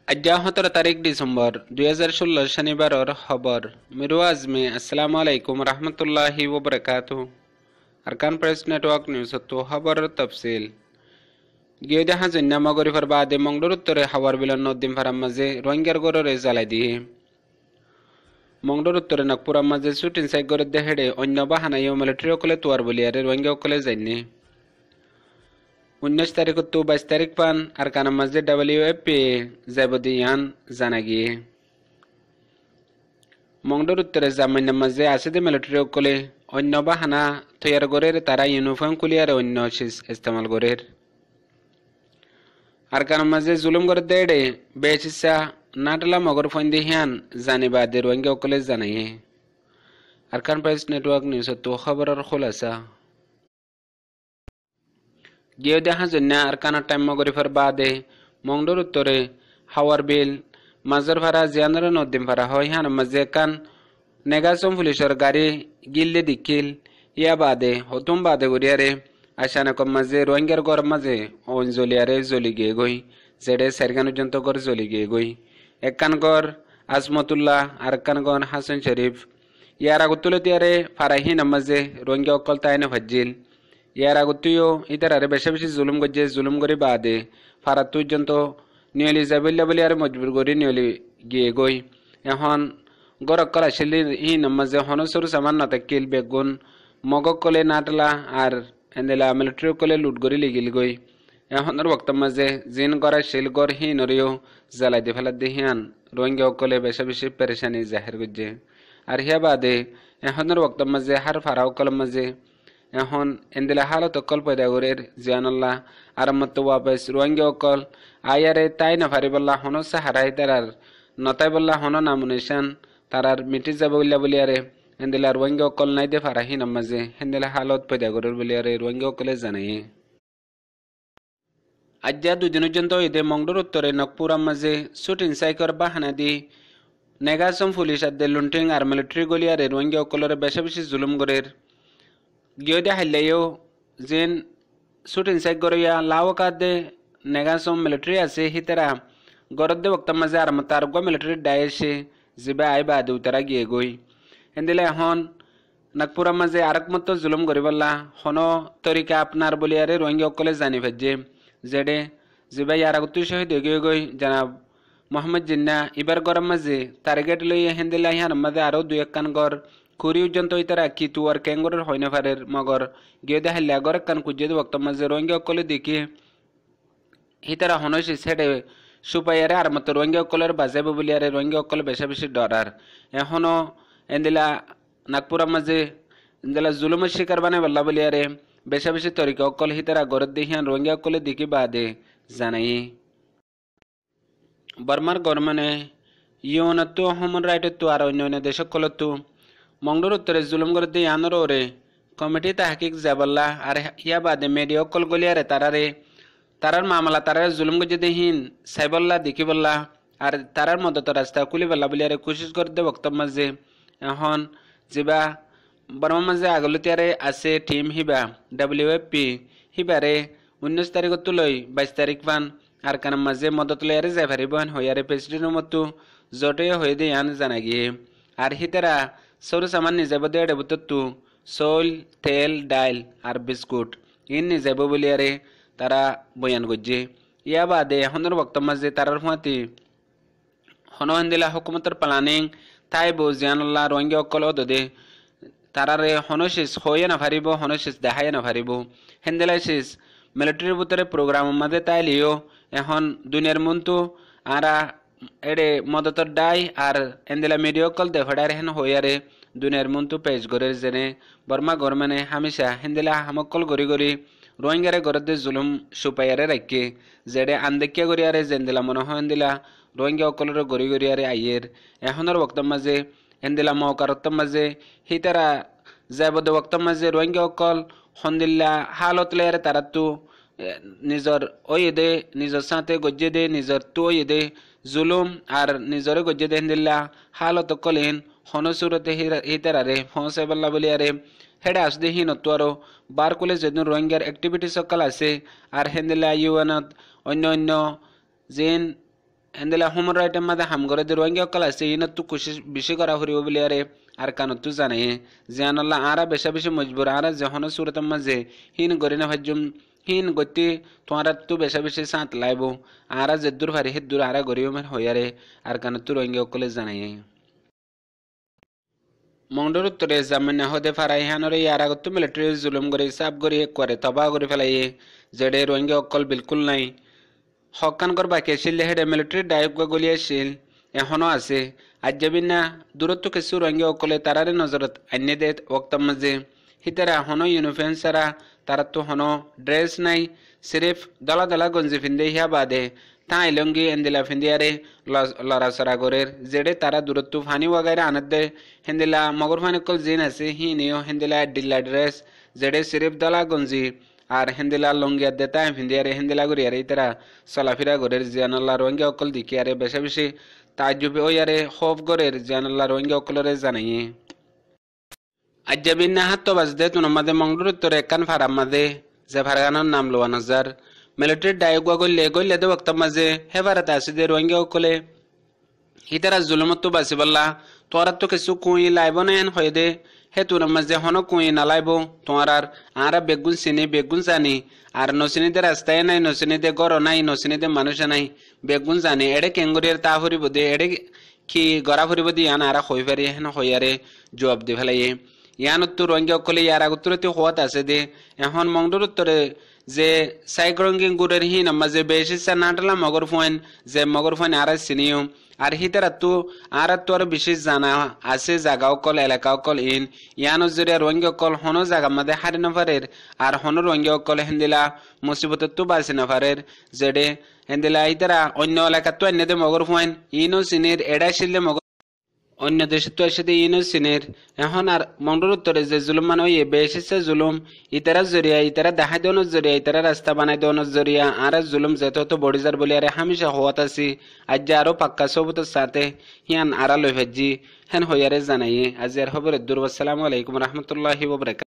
आज 17 डिसेंबर 2016 शनिवार और खबर मेरू आजमी अस्सलाम वालेकुम रहमतुल्लाहि व बरकातुहू। अरकान प्रेस नेटवर्क न्यूज़ तो खबर और तफसील गियोदे हाजन्या मगरिफर बादे मंगलुर उत्तरे हवार बिलन नद्दीम फाराम माजे रोहिंग्यार गररे जालाई दिए मंगलुर उत्तरे नागपुर माजे शुटिंग साइट गरदे हेडे अन्य बाहानायो मिलिटारी ओकले तुआर बलियारे रोहिंग्या ओकले जाइने 19 तारीख तो 22 तारीख पान अरकान मस्जिद WFP जैबदियान जानागी मंगलुर उत्तरे जामिन मस्जिद आसिदे मिलिटारी ओकले अन्य बाहाना तैयार गरेर तारा यूनिफॉर्म कुलियारे अन्य चीज इस्तेमाल गरेर अरकान मस्जिद जुलुम गरदेडे बेचिसा नाटला मगर फंदी हियान जाने बादे रोहिंग्या ओकले जानाये। अरकान प्रेस नेटवर्क न्यूज़ तो खबर और खुलासा गियोदे हाजन्या अरकाना टाइम मगरिफर बादे मंगलुर उत्तरे हावार बिल माजरफारा जियानर नद्दीमफारा हियान मजेकान नेगासम पुलिसर गाड़ी गिल्ले दिखिल या बादे हतुम बादे गुरियारे अचानक मजे रोहिंग्यार गर मजे ओन जलियारे जली गे गई जेडे सेरगान जंत गर जली गे गई एक्कान गर आजमतुल्लाह अरकान गर हासन शरीफ यारा गुत्तुलतियारे फाराही नमजे रोहिंग्या ओकल तायने भज्जिल यारा गुत्तियो इतरारे बेशा बेशी जुलुम गज्जे जुलुम गरी बादे फारातु जंतो नियली जाबिल्ला बलियारे मजबूर गरी नियली गिए गई এখন গরকল আসলে ই নমজে হনসরু সামান নতাকিল বেগুন মগক কলে নাটলা আর এন্দেলা মিলিটারি কলে লুট গরি লিগিল গই এখনর ওয়াক্ত মাঝে জিন গরা শিল গর হি নরিও জ্বালাই দে ফেলা দেহিয়ান রোহিঙ্গা কলে বেশা বেশি পেরেশানি জাহির গজ্জে আর হিয়া বাদে এখনর ওয়াক্ত মাঝে হার ফারাও কল মাঝে এখন এন্দেলা হালত অকল পয়দা গরের জিয়ানুল্লাহ আরামত ওয়াপস রোহিঙ্গা অকল আয়ারে তাই না ফারিবল্লা হন সাহারাই তারার নতাই বল্লা হন নামুনিশান তারার মিটি যাব বলিয়ারে এন্দেলা রোহিঙ্গা অকল নাই দে ফারাহি নামাজে হেন্দেলা হালত পয়দা গরের বলিয়ারে রোহিঙ্গা অকলে জানাই আজ্জা দুদিন পর্যন্ত ঈদে মংডুর উত্তরে নকপুরা মাঝে শুটিং সাইকর বাহানা দি নেগাসম পুলিশ আদে লুন্টিং আর মিলিটারি গলিয়ারে রোহিঙ্গা অকলের বেশা বেশি জুলুম গরের গিয়ে হাইলাইও যেন শুটিং সাইক গরিয়া লাও কাদে নেগাসম মিলিটারি আছে হিতারা গরদে বক্ত মাঝে আর মতার গো মিলিটারি ডায়েছে জিবা আই বাদে উতারা গিয়ে গই এন্দিলে এখন নাগপুরা মাঝে আরেক মতো জুলুম গরিবল্লা হন তরিকা আপনার বলিয়ারে রোহিঙ্গা অকলে জানি ভেজে যেডে জিবা ইয়ারাগুত্তু শহীদ হয়ে গই জানাব মোহাম্মদ জিন্না এবার গরম মাঝে টার্গেট লইয়া হেন্দিলা ইহান মাঝে আরো দুই একখান গর খুরি উজ্জন্ত ইতারা কি তুয়ার কেঙ্গরের হইনে ফারের মগর গিয়ে দেখাইলে গর একখান খুঁজে বক্ত মাঝে রোহিঙ্গা অকলে দেখি হিতারা হনসি সেডে সুপাইয়ারে আর মতো রোহিঙ্গা অকলের বাজাইব বলিয়ারে রোহিঙ্গা অকলে বেশা বেশি ডরার এখনো এন্দিলা নাগপুরা মাঝে এন্দিলা জুলুমের শিকার বানাই বল্লা বলিয়ারে বেশা বেশি তরিকা অকল হিতারা গরদ দেহিয়ান রোহিঙ্গা অকলে দেখি বাদে জানাই বর্মার গরমানে ইউনতো হিউম্যান রাইটতো আর অন্যান্য দেশকলতো मंगलुर उत्तरे जुलुम गरदे यानर ओरे कमिटी तहकीक जाबल्ला और या बादे मीडिया कल गलियारे तारार मामला तारार जुलुम गजदे हिन साइबल्ला देखिबल्ला और तारार मदत रास्ता कुली बल्ला बलियारे कोशिश करदे वक्त मजे এখন जिबा बर्मा मजे আগলতিয়ারে আছে টিম হিবা WFP হিবারে 19 তারিখ তুলই 22 তারিখ পান আর কান মজে মদত লয়ারে যাইভারিবন হয়ারে প্রেসিডেন্ট মতো জটে হয়ে দে ইয়ান জানাগিয়ে আর হিতারা সৌর সামান নিজেব দেড়ে বুতু সোল তেল ডাইল আর বিস্কুট ইন নিজেব বলিয়ারে তারা বয়ান গজ্জে ইয়া বাদে এখনের বক্ত মাঝে তারার ফুয়াতি হনহেন্দিলা হুকুমতের প্ল্যানিং তাই জিয়ানুল্লাহ রোহিঙ্গা অকল দে তারারে হনশিস হয়ে না ফারিব হনশিস দেখাই না ফারিব হেন্দিলা শেষ মিলিটারি বুতরে প্রোগ্রাম মাঝে তাই লিও এখন দুনিয়ার মন্তু আরা এডে মদতর ডাই আর এন্দিলা মিডিয়া কল দেফাডার হেন হইয়ারে দুনিয়ার মন্তু পেশ গরের জেনে বর্মা গরমানে হামেশা হেন্দিলা হামকল গরি গরি রোহিঙ্গারে গরদে জুলুম সুপাইয়ারে রাখে জেডে আন্দেকিয়া গরিয়ারে জেন্দিলা মনে হয় এন্দিলা রোহিঙ্গা অকলের গরি গরিয়ারে আইয়ের এখনের বক্ত মাঝে এন্দিলা মহকারত্ব মাঝে হিতারা যাবদ বক্ত মাঝে রোহিঙ্গা অকল হন্দিল্লা হালত লেয়ারে তারাতু নিজর ওই দে নিজর সাথে গজ্জে দে নিজর তো ওই দে জুলুম আর নিজরে গজ্জে দে হেন্দিল্লা হালত কলেন হনসুরতে হিতারারে ফসে বল্লা বলিয়ারে হেডে আসদে হি নতুয়ারো বার কলে যেদিন রোহিঙ্গার অ্যাক্টিভিটি সকল আছে আর হেন্দিলা ইউএনত অন্য অন্য যেন এন্দেলা হুমান রাইটের মাঝে হাম করে দে রোহিঙ্গা অকল আছে ইনত তো খুশি বেশি করা হরিব বলে আরে আর কানত তো জানে জানাল্লাহ আরা বেশা বেশি মজবুর আরা যখন সুরত মাঝে হিন গরি না ভাজ্যুম হিন গতি তোমার তো বেশা বেশি সাঁত লাইব আরা যেদুর ভারি হেদুর আরা গরিব মের হইয়ারে আর কানত তো রোহিঙ্গা অকলে জানাই মংডর উত্তরে জামিন হতে ফারাই হানরে ইয়ার আগত মিলিটারি জুলুম করে সাব করে করে তবা করে ফেলাই যেডে রোহিঙ্গা অকল বিলকুল নাই হকান কর বাকি আছিল হেডে মিলিটারি ডাইভ গলিয়াছিল এখনো আছে আজ যাবি না দূরত্ব কিছু রোহিঙ্গা অকলে তারারে নজরত আন্য দে ওক্তম মাঝে হিতারা হনো ইউনিফর্ম সারা তারা তো হনো ড্রেস নাই সিরিফ দলা দলা গঞ্জি ফিন্দে হিয়া বাদে তাই লঙ্গি এন্দিলা ফিন্দিয়ারে লড়া সরা গরের যেডে তারা দূরত্ব ফানি ওয়াগাইরা আনত দে হেন্দিলা মগর ফানি কল জিন আছে হি নিও হেন্দিলা ডিল্লা ড্রেস যেডে সিরিফ দলা গঞ্জি আর হেন্দিলা লঙ্গিয়া দে তাই ফিন্দিয়ারে হেন্দিলা গরিয়ারে ইতারা চলাফিরা গরের জিয়ানাল্লাহ রোহিঙ্গা অকল দিকিয়ারে বেশা বেশি তাজ্জুবে ওয়ারে খোফ গরের জিয়ানাল্লাহ রোহিঙ্গা অকলরে জানাইয়ে আজ্জাবিন না হাত বাজদে তুনমাদে মংডুর উত্তরে কান ফারাম মাদে যে ফারগানোর নাম লোয়া নজার মিলিটারি ডায়গা গইলে দে ওক্ত মাঝে হে ভারত আছে দে রোহিঙ্গা অকলে ইতারা জুলুমত তো বাসি বললা তোরা তো কিছু কুই লাইব না এন হয়ে দে হে তোর মাঝে হনো কুই না লাইব তোমার আর আরা বেগুন চিনি বেগুন জানি আর নচিনিতে রাস্তায় নাই নচিনিতে গর নাই নচিনিতে মানুষ নাই বেগুন জানি এড়ে কেঙ্গুরিয়ার তা ফুরিব দে এড়ে কি গড়া ফুরিব দি আন আরা হই পারি হেন হইয়ারে জবাব দি ফেলাইয়ে ইয়ান উত্তর রোহিঙ্গা অকলে ইয়ার আগুত্তরতে হওয়াত আছে দে এখন মংডুর উত্তরে যে সাইক্রঙ্গিং গুরের হি নামাজে বেশি নাটলা মগর ফোন যে মগর ফোন আর চিনিও আর হিতারা তো আর তো আর বিশেষ জানা আছে জায়গা অকল এলাকা অকল ইন ইয়ানো জরিয়া রোহিঙ্গা অকল হনো জায়গা মাঝে হারি নফারের আর হনো রোহিঙ্গা অকল হেন্দিলা মুসিবত তো বাঁচি নফারের যেডে হেন্দিলা ইতারা অন্য এলাকা তো এনে দে মগর ফোন ইনো চিনির এড়াই ছিলে মগর অন্য দেশে তো এসে ইনো সিনের এখন আর মন্ডল উত্তরে যে জুলুম মানে ওই বেশিসে জুলুম ইতারা জরিয়া ইতারা দেখাই দেওয়ানোর জরিয়া ইতারা রাস্তা বানাই দেওয়ানোর জরিয়া আর জুলুম যেত তো বড়ি যার বলি আরে হামেশা হওয়াত আছি আজ যে আরো পাক্কা সবুতের সাথে হিয়ান আরা লই ভেজি হেন হইয়ারে জানাইয়ে আজ এর খবরের দুর্বাস সালামু আলাইকুম রহমতুল্লাহি ওয়া বারাকাতুহু।